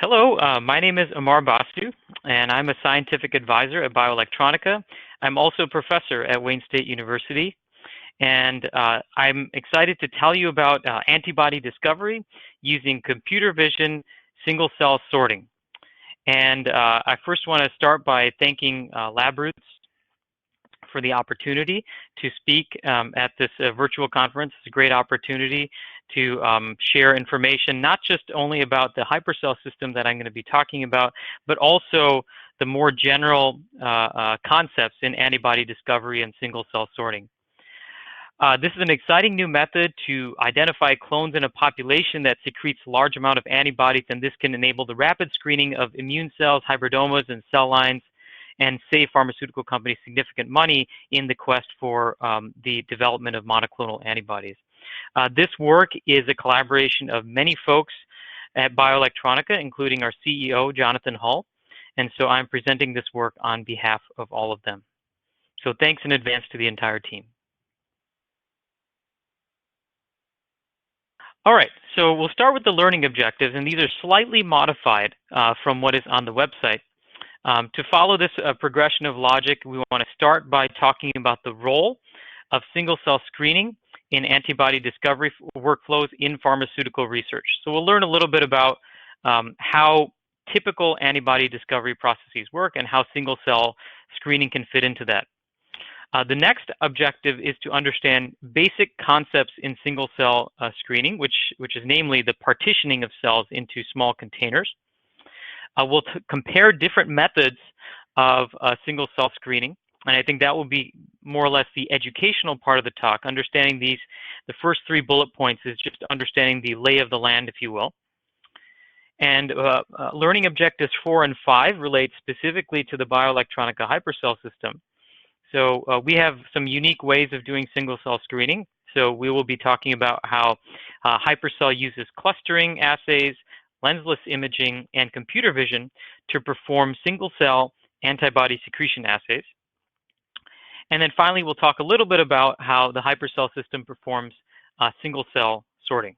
Hello, my name is Amar Basu, and I'm a scientific advisor at Bioelectronica. I'm also a professor at Wayne State University, and I'm excited to tell you about antibody discovery using computer vision single-cell sorting. And I first want to start by thanking LabRoots for the opportunity to speak at this virtual conference. It's a great opportunity to share information, not just only about the hypercell system that I'm going to be talking about, but also the more general concepts in antibody discovery and single-cell sorting. This is an exciting new method to identify clones in a population that secretes a large amount of antibodies, and this can enable the rapid screening of immune cells, hybridomas, and cell lines, and save pharmaceutical companies significant money in the quest for the development of monoclonal antibodies. This work is a collaboration of many folks at Bioelectronica, including our CEO, Jonathan Hull, and so I'm presenting this work on behalf of all of them. So thanks in advance to the entire team. All right, so we'll start with the learning objectives, and these are slightly modified from what is on the website. To follow this progression of logic, we want to start by talking about the role of single-cell screening in antibody discovery workflows in pharmaceutical research. So we'll learn a little bit about how typical antibody discovery processes work and how single-cell screening can fit into that. The next objective is to understand basic concepts in single-cell screening, which is namely the partitioning of cells into small containers. We'll compare different methods of single-cell screening, and I think that will be more or less the educational part of the talk. Understanding these, the first 3 bullet points is just understanding the lay of the land, if you will. And learning objectives 4 and 5 relate specifically to the Bioelectronica hypercell system. So we have some unique ways of doing single-cell screening. So we will be talking about how hypercell uses clustering assays, lensless imaging, and computer vision to perform single-cell antibody secretion assays. And then finally, we'll talk a little bit about how the hypercell system performs single-cell sorting.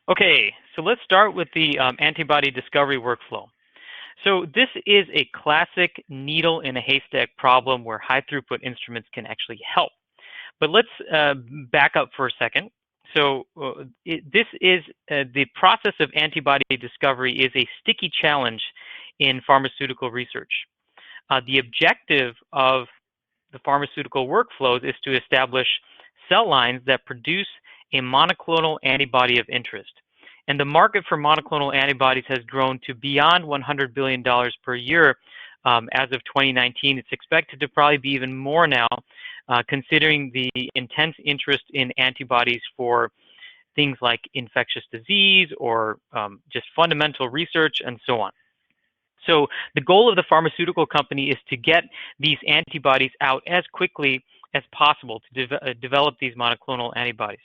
Okay, so let's start with the antibody discovery workflow. So this is a classic needle in a haystack problem where high-throughput instruments can actually help. But let's back up for a second. So this is the process of antibody discovery is a sticky challenge in pharmaceutical research. The objective of the pharmaceutical workflows is to establish cell lines that produce a monoclonal antibody of interest. And the market for monoclonal antibodies has grown to beyond $100 billion per year as of 2019. It's expected to probably be even more now, considering the intense interest in antibodies for things like infectious disease or just fundamental research and so on. So the goal of the pharmaceutical company is to get these antibodies out as quickly as possible to develop these monoclonal antibodies.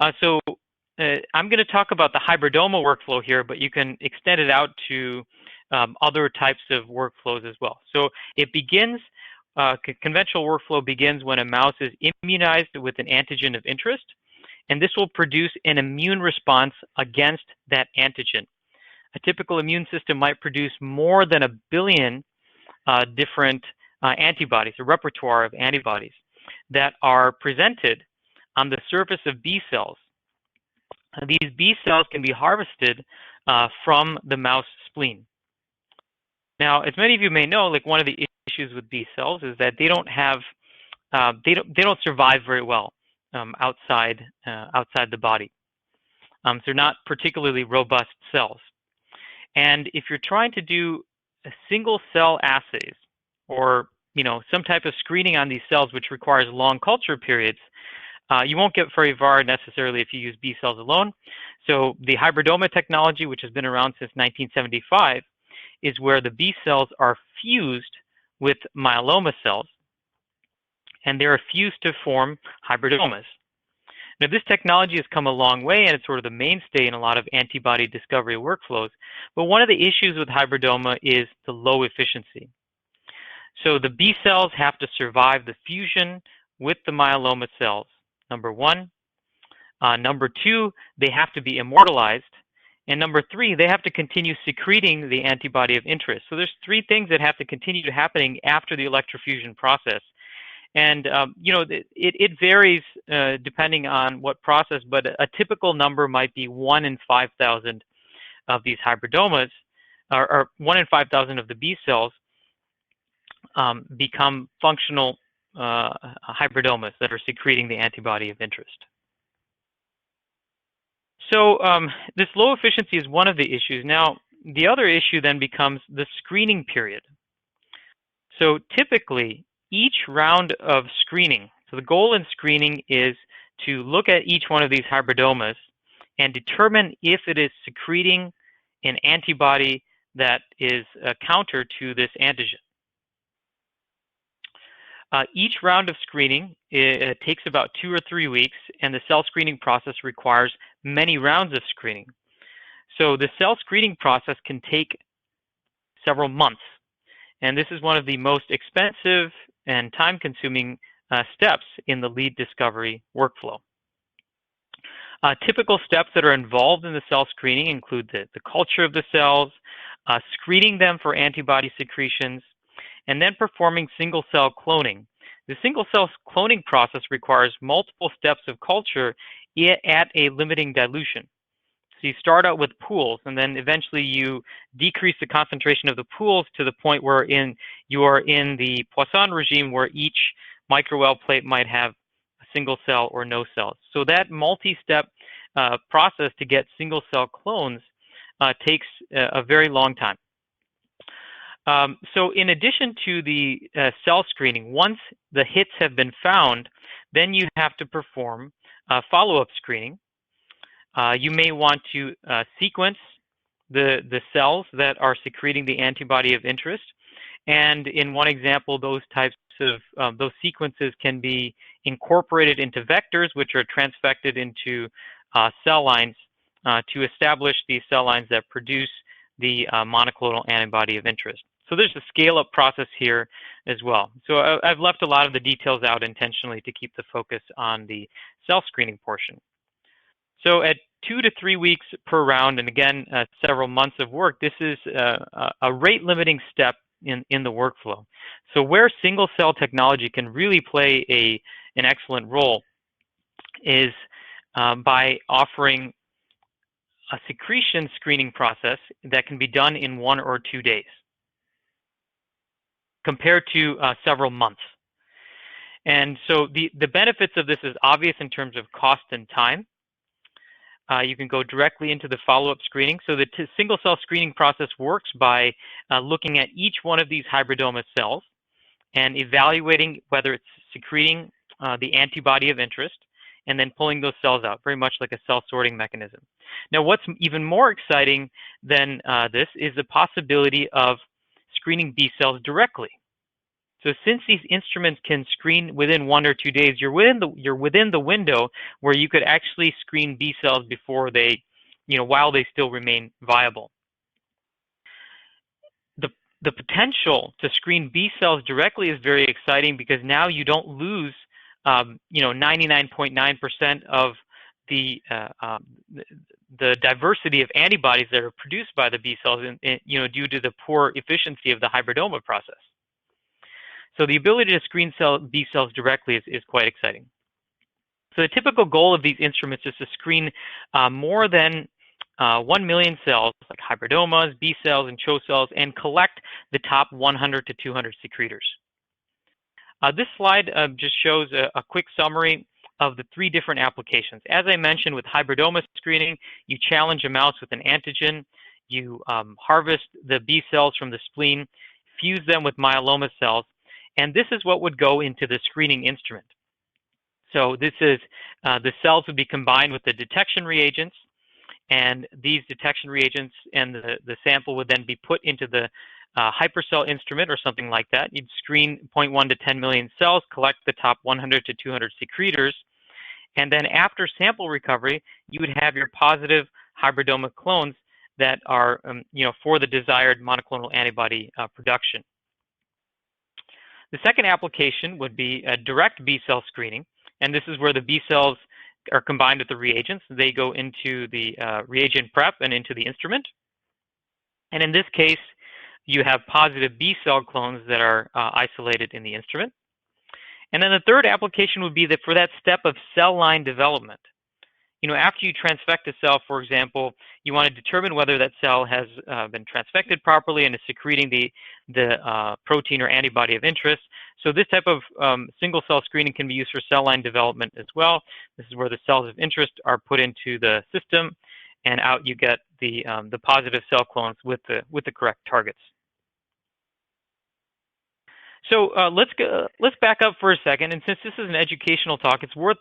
I'm going to talk about the hybridoma workflow here, but you can extend it out to other types of workflows as well. So it begins, conventional workflow begins when a mouse is immunized with an antigen of interest, and this will produce an immune response against that antigen. A typical immune system might produce more than 1 billion different antibodies, a repertoire of antibodies that are presented on the surface of B cells. These B cells can be harvested from the mouse spleen. Now, as many of you may know, like one of the issues with B cells is that they don't have, they don't survive very well outside the body. So they're not particularly robust cells. And if you're trying to do a single cell assays or some type of screening on these cells, which requires long culture periods, you won't get very far necessarily if you use B cells alone. So the hybridoma technology, which has been around since 1975, is where the B cells are fused with myeloma cells, and they're fused to form hybridomas. Now, this technology has come a long way, and it's sort of the mainstay in a lot of antibody discovery workflows. But one of the issues with hybridoma is the low efficiency. So the B cells have to survive the fusion with the myeloma cells, number one. Number two, they have to be immortalized. And number three, they have to continue secreting the antibody of interest. So there's three things that have to continue happening after the electrofusion process. And it varies depending on what process, but a typical number might be 1 in 5,000 of these hybridomas, or 1 in 5,000 of the B cells become functional hybridomas that are secreting the antibody of interest. So this low efficiency is one of the issues. Now, the other issue then becomes the screening period. So typically, each round of screening, so the goal in screening is to look at each one of these hybridomas and determine if it is secreting an antibody that is counter to this antigen. Each round of screening it takes about 2 or 3 weeks, and the cell screening process requires many rounds of screening. So the cell screening process can take several months, and this is one of the most expensive and time-consuming steps in the lead discovery workflow. Typical steps that are involved in the cell screening include the culture of the cells, screening them for antibody secretions, and then performing single-cell cloning. The single-cell cloning process requires multiple steps of culture at a limiting dilution. So you start out with pools, and then eventually you decrease the concentration of the pools to the point where you are in the Poisson regime, where each microwell plate might have a single cell or no cells. So that multi-step process to get single-cell clones takes a very long time. So in addition to the cell screening, once the hits have been found, then you have to perform follow-up screening. You may want to sequence the cells that are secreting the antibody of interest. And in one example, those types of those sequences can be incorporated into vectors, which are transfected into cell lines to establish the cell lines that produce the monoclonal antibody of interest. So there's a scale-up process here as well. So I've left a lot of the details out intentionally to keep the focus on the cell screening portion. So at 2 to 3 weeks per round, and again, several months of work, this is a rate-limiting step in the workflow. So where single-cell technology can really play an excellent role is by offering a secretion screening process that can be done in 1 or 2 days, compared to several months. And so the benefits of this is obvious in terms of cost and time. You can go directly into the follow-up screening. So the single-cell screening process works by looking at each one of these hybridoma cells and evaluating whether it's secreting the antibody of interest, and then pulling those cells out, very much like a cell sorting mechanism. Now, what's even more exciting than this is the possibility of screening B cells directly. So since these instruments can screen within 1 or 2 days, you're within the window where you could actually screen B cells before they, while they still remain viable. The potential to screen B cells directly is very exciting, because now you don't lose 99.9% of the diversity of antibodies that are produced by the B cells, due to the poor efficiency of the hybridoma process. So the ability to screen B cells directly is quite exciting. So the typical goal of these instruments is to screen more than 1 million cells, like hybridomas, B cells, and CHO cells, and collect the top 100 to 200 secretors. This slide just shows a quick summary of the 3 different applications. As I mentioned, with hybridoma screening, you challenge a mouse with an antigen, you harvest the B cells from the spleen, fuse them with myeloma cells, and this is what would go into the screening instrument. So this is, the cells would be combined with the detection reagents, and these detection reagents and the sample would then be put into the hypercell instrument or something like that. You'd screen 0.1 to 10 million cells, collect the top 100 to 200 secretors, and then after sample recovery, you would have your positive hybridoma clones that are, for the desired monoclonal antibody production. The second application would be direct B cell screening, and this is where the B cells are combined with the reagents. They go into the reagent prep and into the instrument. And in this case, you have positive B cell clones that are isolated in the instrument. And then the third application would be that for that step of cell line development. After you transfect a cell, for example, you want to determine whether that cell has been transfected properly and is secreting the protein or antibody of interest. So this type of single cell screening can be used for cell line development as well. This is where the cells of interest are put into the system, and out you get the positive cell clones with the correct targets. So let's back up for a second, and since this is an educational talk, it's worth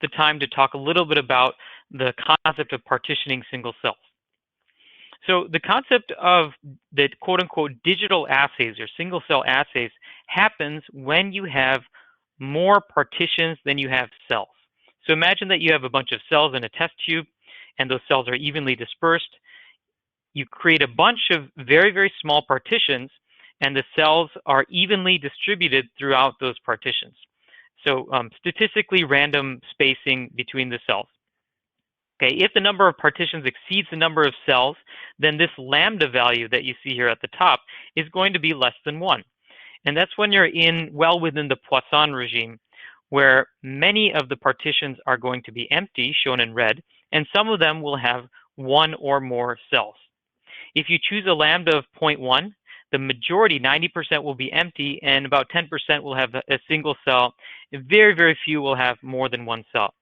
the time to talk a little bit about the concept of partitioning single cells. So the concept of the quote-unquote digital assays or single cell assays happens when you have more partitions than you have cells. So imagine that you have a bunch of cells in a test tube, and those cells are evenly dispersed. You create a bunch of very, very small partitions, and the cells are evenly distributed throughout those partitions. So statistically random spacing between the cells. Okay, if the number of partitions exceeds the number of cells, then this lambda value that you see here at the top is going to be less than 1. And that's when you're well within the Poisson regime, where many of the partitions are going to be empty, shown in red, and some of them will have 1 or more cells. If you choose a lambda of 0.1, the majority, 90%, will be empty, and about 10% will have a single cell. Very, very few will have more than 1 cell.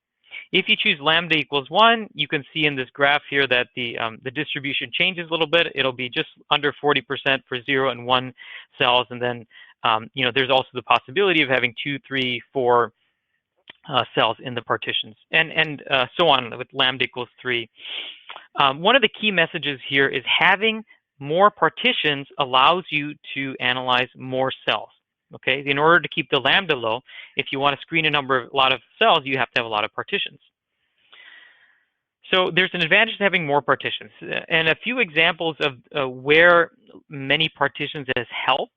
If you choose lambda equals 1, you can see in this graph here that the distribution changes a little bit. It'll be just under 40% for 0 and 1 cells, and then there's also the possibility of having 2, 3, 4 cells in the partitions, and so on with lambda equals 3. One of the key messages here is having more partitions allows you to analyze more cells. Okay, in order to keep the lambda low, if you want to screen a lot of cells, you have to have a lot of partitions. So there's an advantage to having more partitions, and a few examples of where many partitions has helped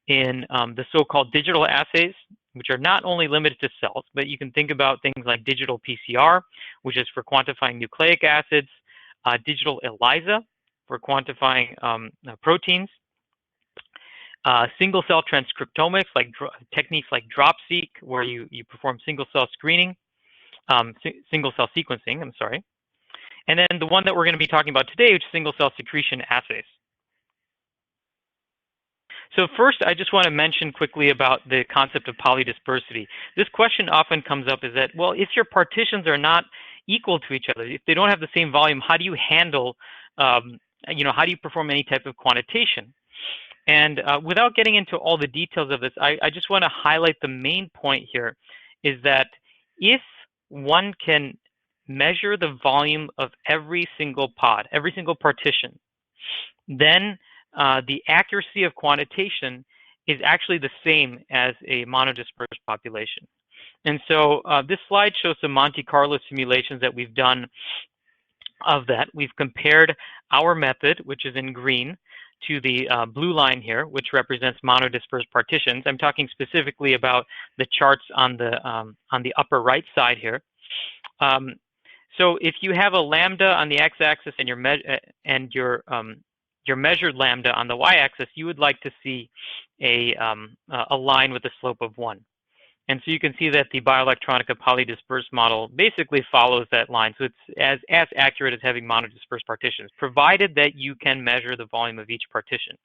in the so-called digital assays, which are not only limited to cells, but you can think about things like digital PCR, which is for quantifying nucleic acids, digital ELISA for quantifying proteins, single-cell transcriptomics, like techniques like DropSeq, where you perform single-cell screening, single-cell sequencing, I'm sorry. And then the one that we're going to be talking about today, which is single-cell secretion assays. So first, I just want to mention quickly about the concept of polydispersity. This question often comes up is that, well, if your partitions are not equal to each other, if they don't have the same volume, how do you handle, how do you perform any type of quantitation? And without getting into all the details of this, I just want to highlight the main point here is that if one can measure the volume of every single pod, every single partition, then the accuracy of quantitation is actually the same as a monodispersed population. And so this slide shows some Monte Carlo simulations that we've done of that. We've compared our method, which is in green, to the blue line here, which represents monodispersed partitions. I'm talking specifically about the charts on the upper right side here. So if you have a lambda on the x-axis and your measured lambda on the y-axis, you would like to see a line with a slope of 1. And so you can see that the Bioelectronica polydispersed model basically follows that line. So it's as accurate as having monodispersed partitions, provided that you can measure the volume of each partition.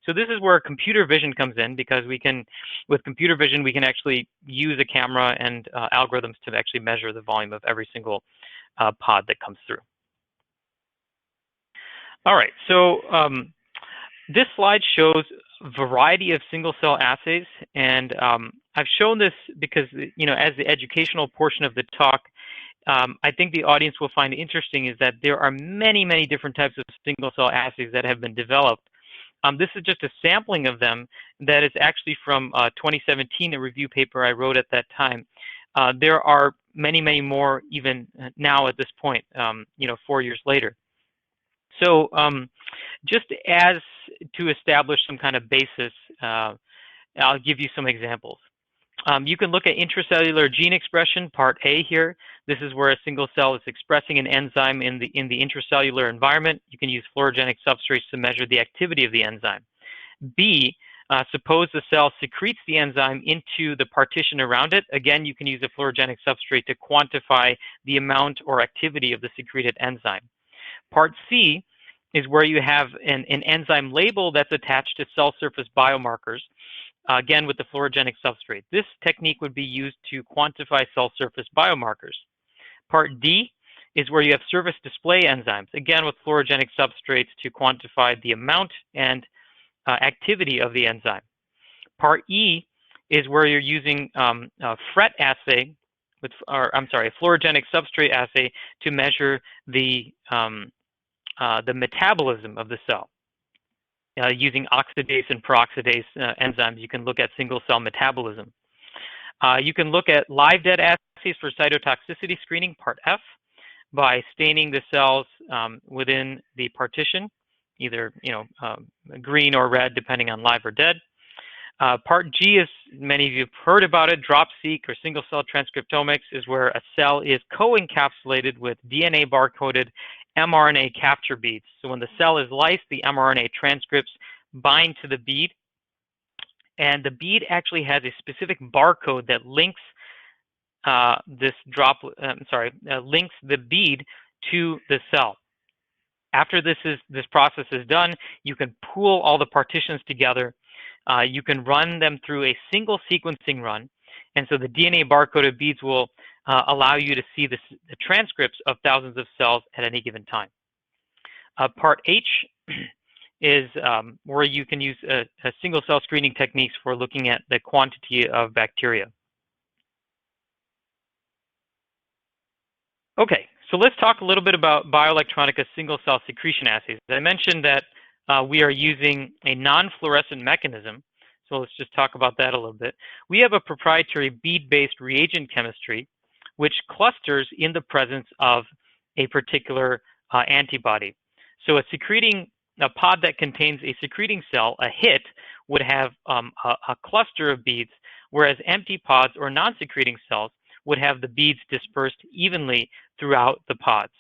So this is where computer vision comes in, because with computer vision, we can actually use a camera and algorithms to actually measure the volume of every single pod that comes through. All right, so this slide shows a variety of single-cell assays, and I've shown this because, as the educational portion of the talk, I think the audience will find interesting is that there are many, many different types of single-cell assays that have been developed. This is just a sampling of them that is actually from 2017, a review paper I wrote at that time. There are many, many more even now at this point, 4 years later. So just as to establish some kind of basis, I'll give you some examples. You can look at intracellular gene expression, part A here. This is where a single cell is expressing an enzyme in the intracellular environment. You can use fluorogenic substrates to measure the activity of the enzyme. B, suppose the cell secretes the enzyme into the partition around it. Again, you can use a fluorogenic substrate to quantify the amount or activity of the secreted enzyme. Part C is where you have an enzyme label that's attached to cell surface biomarkers, again with the fluorogenic substrate. This technique would be used to quantify cell surface biomarkers. Part D is where you have surface display enzymes, again with fluorogenic substrates to quantify the amount and activity of the enzyme. Part E is where you're using a FRET assay, a fluorogenic substrate assay to measure the metabolism of the cell. Using oxidase and peroxidase enzymes, you can look at single cell metabolism. You can look at live dead assays for cytotoxicity screening, part F, by staining the cells within the partition, either green or red, depending on live or dead. Part G is, many of you have heard about it, drop-seq or single-cell transcriptomics, is where a cell is co-encapsulated with DNA barcoded mRNA capture beads. So when the cell is lysed, the mRNA transcripts bind to the bead, and the bead actually has a specific barcode that links links the bead to the cell. After this process is done, you can pool all the partitions together. You can run them through a single sequencing run, and so the DNA barcoded beads will allow you to see the transcripts of thousands of cells at any given time. Part H is where you can use a single cell screening techniques for looking at the quantity of bacteria. Okay, so let's talk a little bit about Bioelectronica single cell secretion assays. I mentioned that we are using a non-fluorescent mechanism, so let's just talk about that a little bit. We have a proprietary bead-based reagent chemistry which clusters in the presence of a particular antibody. So a pod that contains a secreting cell, a hit, would have a cluster of beads, whereas empty pods or non-secreting cells would have the beads dispersed evenly throughout the pods.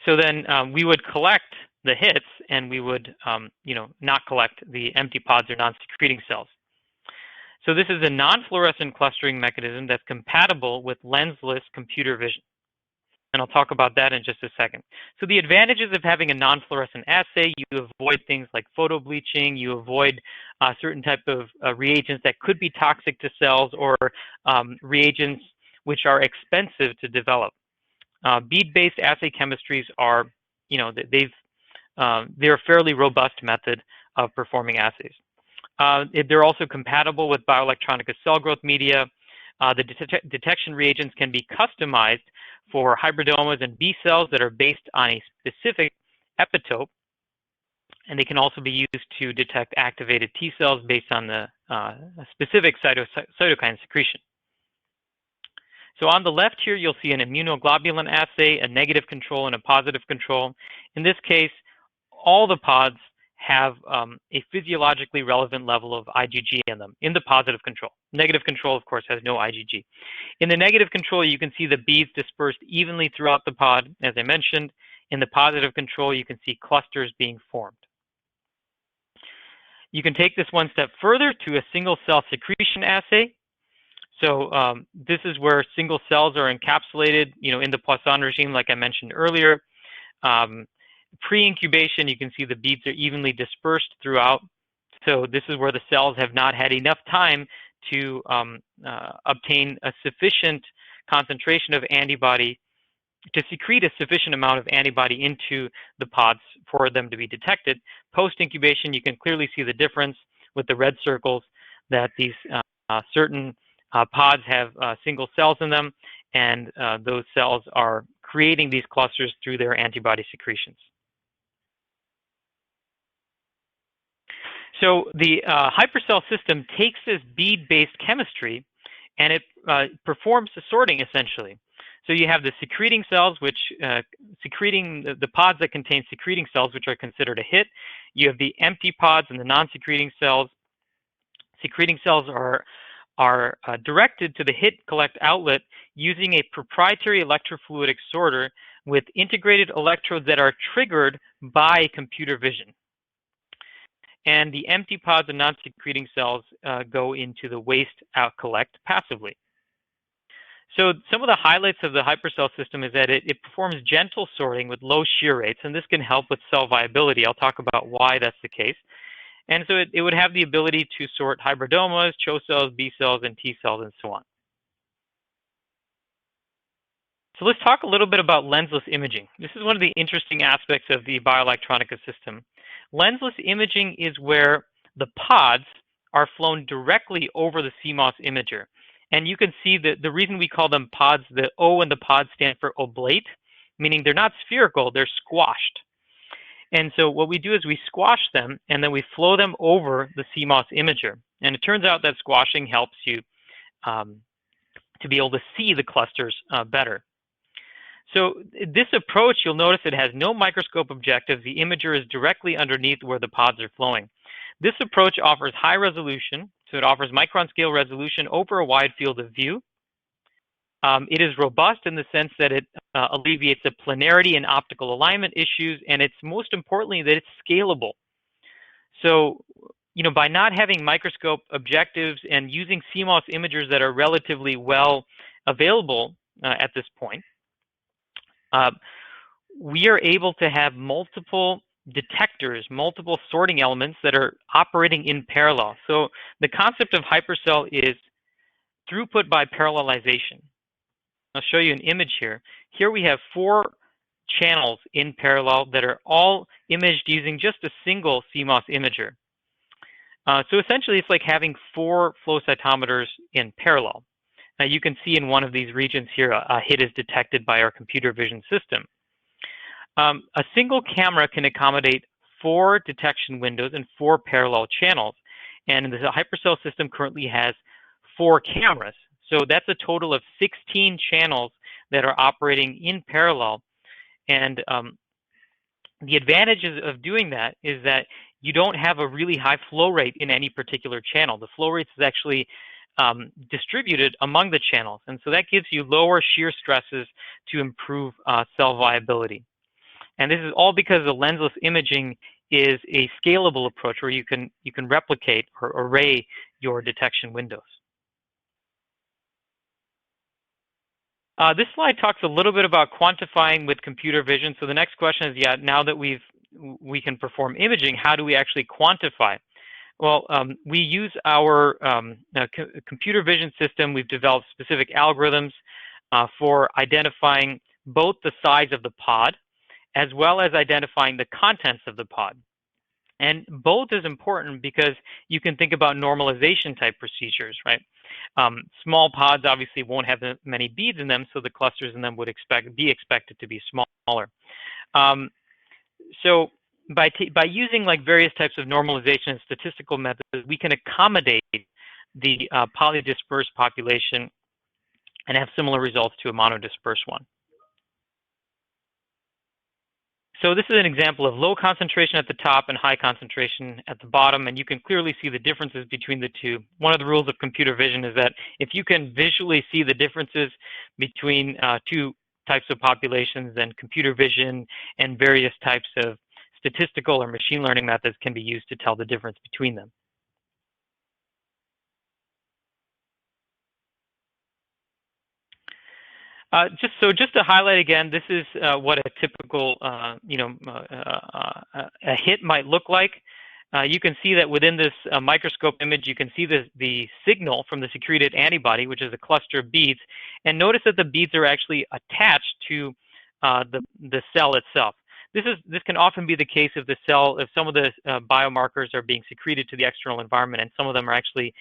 So then we would collect the hits, and we would not collect the empty pods or non-secreting cells. So this is a non-fluorescent clustering mechanism that's compatible with lensless computer vision. And I'll talk about that in just a second. So the advantages of having a non-fluorescent assay: you avoid things like photo bleaching, you avoid certain type of reagents that could be toxic to cells, or reagents which are expensive to develop. Bead-based assay chemistries are, they're a fairly robust method of performing assays. They're also compatible with Bioelectronica cell growth media. The detection reagents can be customized for hybridomas and B cells that are based on a specific epitope, and they can also be used to detect activated T cells based on the specific cytokine secretion. So on the left here, you'll see an immunoglobulin assay, a negative control and a positive control. In this case, all the pods have a physiologically relevant level of IgG in them, in the positive control. Negative control, of course, has no IgG. In the negative control, you can see the beads dispersed evenly throughout the pod, as I mentioned. In the positive control, you can see clusters being formed. You can take this one step further to a single cell secretion assay. So this is where single cells are encapsulated, in the Poisson regime, like I mentioned earlier. Pre-incubation, you can see the beads are evenly dispersed throughout. So this is where the cells have not had enough time to obtain a sufficient concentration of antibody, to secrete a sufficient amount of antibody into the pods for them to be detected. Post-incubation, you can clearly see the difference with the red circles, that these certain pods have single cells in them, and those cells are creating these clusters through their antibody secretions. So the hypercell system takes this bead-based chemistry, and it performs the sorting, essentially. So you have the secreting cells, which the pods that contain secreting cells, which are considered a hit. You have the empty pods and the non-secreting cells. secreting cells are directed to the hit collect outlet using a proprietary electrofluidic sorter with integrated electrodes that are triggered by computer vision. And the empty pods and non-secreting cells go into the waste out collect passively. So some of the highlights of the hypercell system is that it performs gentle sorting with low shear rates, and this can help with cell viability. I'll talk about why that's the case. And so it would have the ability to sort hybridomas, CHO cells, B cells, and T cells, and so on. So let's talk a little bit about lensless imaging. This is one of the interesting aspects of the Bioelectronica system. Lensless imaging is where the pods are flown directly over the CMOS imager. And you can see that the reason we call them pods, the O in the pod stand for oblate, meaning they're not spherical, they're squashed. And so what we do is we squash them and then we flow them over the CMOS imager. And it turns out that squashing helps you to be able to see the clusters better. So this approach, you'll notice it has no microscope objectives. The imager is directly underneath where the pods are flowing. This approach offers high resolution, so it offers micron scale resolution over a wide field of view. It is robust in the sense that it alleviates the planarity and optical alignment issues, and it's most importantly that it's scalable. So, by not having microscope objectives and using CMOS imagers that are relatively well available at this point, we are able to have multiple detectors, multiple sorting elements that are operating in parallel. So the concept of hypercell is throughput by parallelization. I'll show you an image here. Here we have 4 channels in parallel that are all imaged using just a single CMOS imager. So essentially it's like having 4 flow cytometers in parallel. Now you can see in one of these regions here a hit is detected by our computer vision system. A single camera can accommodate 4 detection windows and 4 parallel channels. And the hypercell system currently has 4 cameras. So that's a total of 16 channels that are operating in parallel. And the advantages of doing that is that you don't have a really high flow rate in any particular channel. The flow rate is actually distributed among the channels. And so that gives you lower shear stresses to improve cell viability. And this is all because the lensless imaging is a scalable approach where you can replicate or array your detection windows. This slide talks a little bit about quantifying with computer vision. So the next question is, now that we can perform imaging, how do we actually quantify? Well, we use our computer vision system. We've developed specific algorithms for identifying both the size of the pod as well as identifying the contents of the pod. And both is important because you can think about normalization type procedures, right? Small pods obviously won't have many beads in them, so the clusters in them would be expected to be smaller. So by using like various types of normalization and statistical methods, we can accommodate the polydispersed population and have similar results to a monodispersed one. So this is an example of low concentration at the top and high concentration at the bottom, and you can clearly see the differences between the two. One of the rules of computer vision is that if you can visually see the differences between 2 types of populations, then computer vision and various types of statistical or machine learning methods can be used to tell the difference between them. Just to highlight again, this is what a typical a hit might look like. You can see that within this microscope image, you can see the signal from the secreted antibody, which is a cluster of beads. And notice that the beads are actually attached to the cell itself. This can often be the case if some of the biomarkers are being secreted to the external environment, and some of them are actually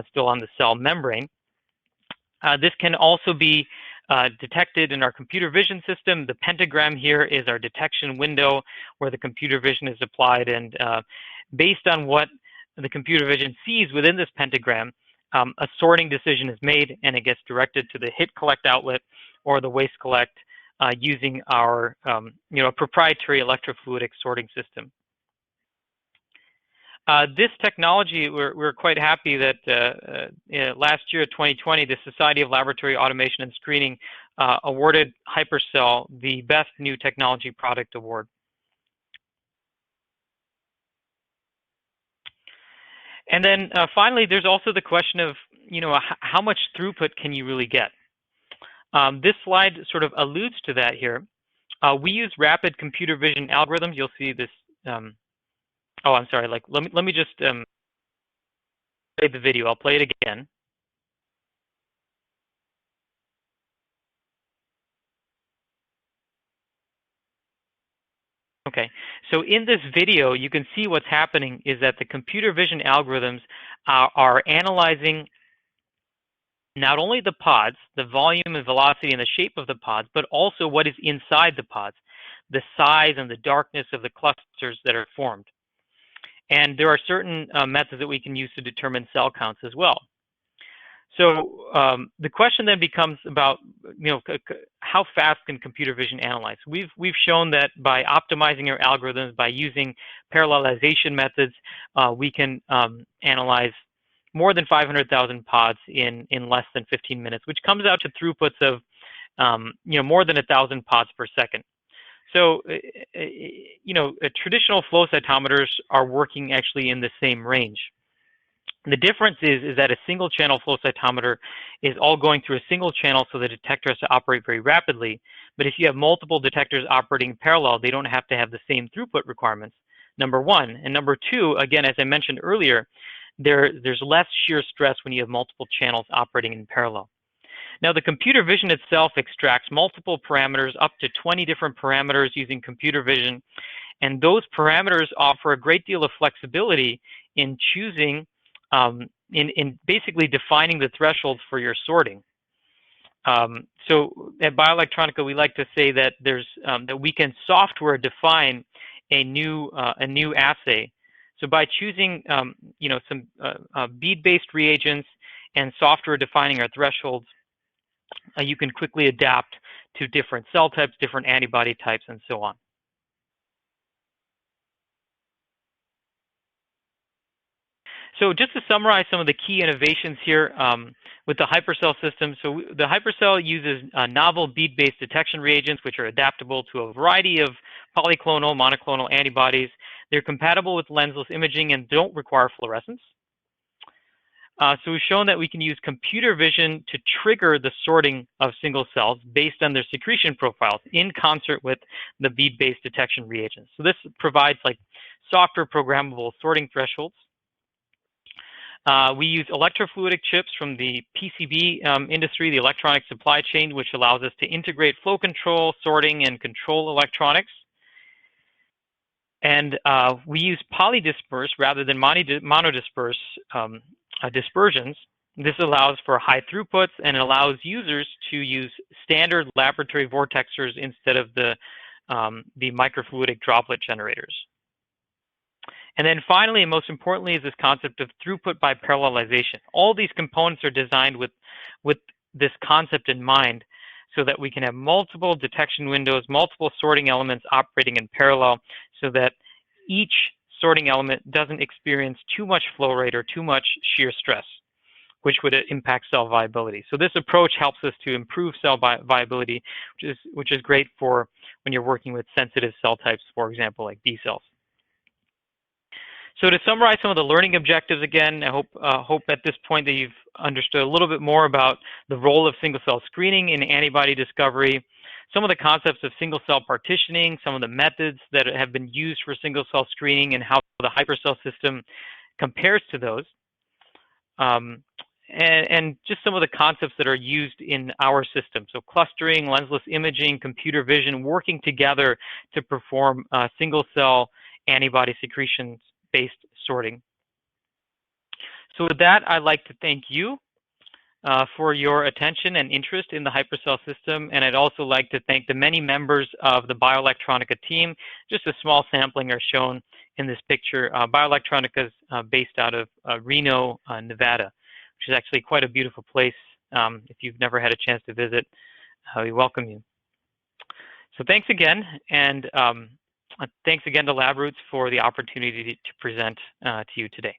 still on the cell membrane. This can also be detected in our computer vision system. The pentagram here is our detection window where the computer vision is applied, and based on what the computer vision sees within this pentagram, a sorting decision is made and it gets directed to the hit collect outlet or the waste collect using our proprietary electrofluidic sorting system. This technology, we're quite happy that last year, 2020, the Society of Laboratory Automation and Screening awarded Hypercell the Best New Technology Product Award. And then finally, there's also the question of, how much throughput can you really get? This slide sort of alludes to that here. We use rapid computer vision algorithms. You'll see this. Oh, I'm sorry. Let me just play the video. I'll play it again. Okay, so in this video, you can see what's happening is that the computer vision algorithms are analyzing not only the pods, the volume and velocity and the shape of the pods, but also what is inside the pods, the size and the darkness of the clusters that are formed. And there are certain methods that we can use to determine cell counts as well. So the question then becomes about, how fast can computer vision analyze? We've shown that by optimizing our algorithms, by using parallelization methods, we can analyze more than 500,000 pods in less than 15 minutes, which comes out to throughputs of, more than 1,000 pods per second. So, traditional flow cytometers are working actually in the same range. The difference is that a single channel flow cytometer is all going through a single channel, so the detector has to operate very rapidly. But if you have multiple detectors operating in parallel, they don't have to have the same throughput requirements, number one. And number two, again, as I mentioned earlier, there's less shear stress when you have multiple channels operating in parallel. Now, the computer vision itself extracts multiple parameters, up to 20 different parameters using computer vision. And those parameters offer a great deal of flexibility in choosing in basically defining the thresholds for your sorting. So at Bioelectronica, we like to say that that we can software define a new assay. So by choosing some bead-based reagents and software defining our thresholds, you can quickly adapt to different cell types, different antibody types, and so on. So just to summarize some of the key innovations here with the Hypercell system. So the Hypercell uses novel bead-based detection reagents, which are adaptable to a variety of polyclonal, monoclonal antibodies. They're compatible with lensless imaging and don't require fluorescence. So we've shown that we can use computer vision to trigger the sorting of single cells based on their secretion profiles in concert with the bead-based detection reagents. So this provides like software programmable sorting thresholds. We use electrofluidic chips from the PCB industry, the electronic supply chain, which allows us to integrate flow control, sorting, and control electronics. And we use polydisperse rather than monodisperse dispersions. This allows for high throughputs and allows users to use standard laboratory vortexers instead of the microfluidic droplet generators. And then finally, and most importantly, is this concept of throughput by parallelization. All these components are designed with this concept in mind so that we can have multiple detection windows, multiple sorting elements operating in parallel so that each sorting element doesn't experience too much flow rate or too much shear stress, which would impact cell viability. So this approach helps us to improve cell viability, which is great for when you're working with sensitive cell types, for example, like B cells. So to summarize some of the learning objectives again, I hope at this point that you've understood a little bit more about the role of single-cell screening in antibody discovery, some of the concepts of single-cell partitioning, some of the methods that have been used for single-cell screening, and how the Hypercell system compares to those, and just some of the concepts that are used in our system. So clustering, lensless imaging, computer vision, working together to perform single-cell antibody secretions-based sorting. So with that, I'd like to thank you for your attention and interest in the Hypercell system, and I'd also like to thank the many members of the Bioelectronica team. Just a small sampling are shown in this picture. Bioelectronica is based out of Reno, Nevada, which is actually quite a beautiful place. If you've never had a chance to visit, we welcome you. So thanks again, and Thanks again to LabRoots for the opportunity to present to you today.